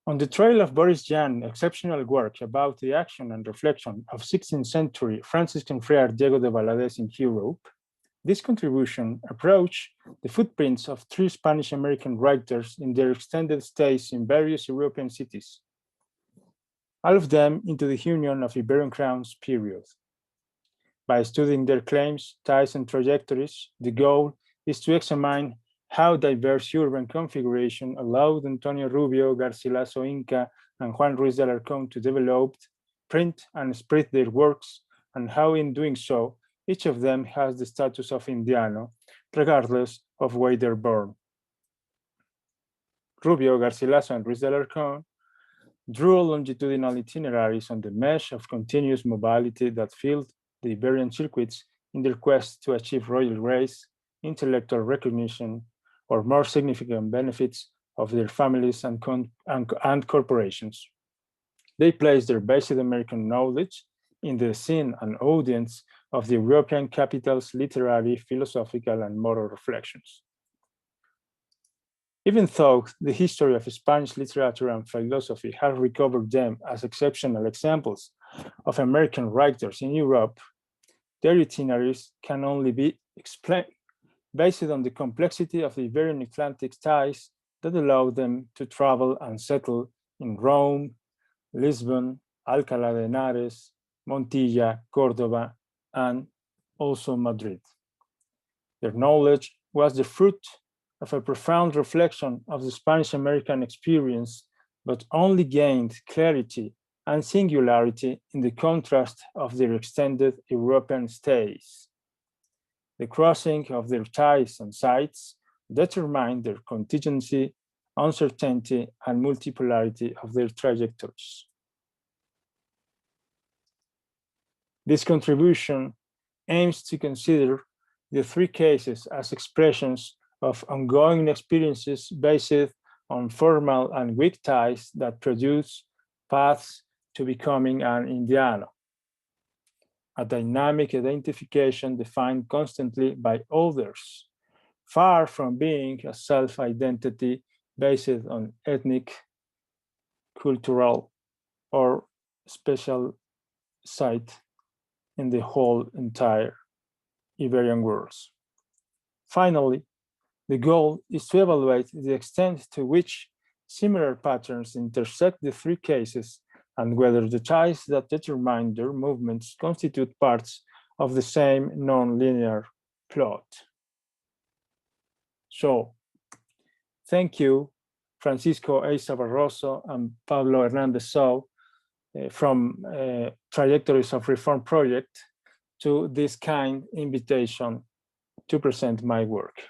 On the trail of Boris Jan's exceptional work about the action and reflection of 16th century Franciscan friar Diego de Valadez in Europe, this contribution approached the footprints of 3 Spanish-American writers in their extended stays in various European cities, all of them into the Union of Iberian Crowns period. By studying their claims, ties, and trajectories, the goal is to examine how diverse urban configuration allowed Antonio Rubio, Garcilaso, Inca, and Juan Ruiz de Alarcón to develop, print, and spread their works, and how in doing so, each of them has the status of Indiano, regardless of where they're born. Rubio, Garcilaso, and Ruiz de Alarcón drew longitudinal itineraries on the mesh of continuous mobility that filled the Iberian circuits in their quest to achieve royal grace, intellectual recognition, or more significant benefits of their families and corporations. They placed their basic American knowledge in the scene and audience of the European capital's literary, philosophical, and moral reflections. Even though the history of Spanish literature and philosophy has recovered them as exceptional examples of American writers in Europe, their itineraries can only be explained based on the complexity of the Iberian Atlantic ties that allow them to travel and settle in Rome, Lisbon, Alcalá de Henares, Montilla, Córdoba, and also Madrid. Their knowledge was the fruit of a profound reflection of the Spanish-American experience, but only gained clarity and singularity in the contrast of their extended European stays. The crossing of their ties and sites determined their contingency, uncertainty, and multipolarity of their trajectories. This contribution aims to consider the 3 cases as expressions of ongoing experiences based on formal and weak ties that produce paths to becoming an Indiano, a dynamic identification defined constantly by others, far from being a self-identity based on ethnic, cultural, or special site in the whole entire Iberian world. Finally, the goal is to evaluate the extent to which similar patterns intersect the 3 cases and whether the ties that determine their movements constitute parts of the same non-linear plot. So, thank you, Francisco Eiza Barroso and Pablo Hernandez So from Trajectories of Reform Project to this kind invitation to present my work.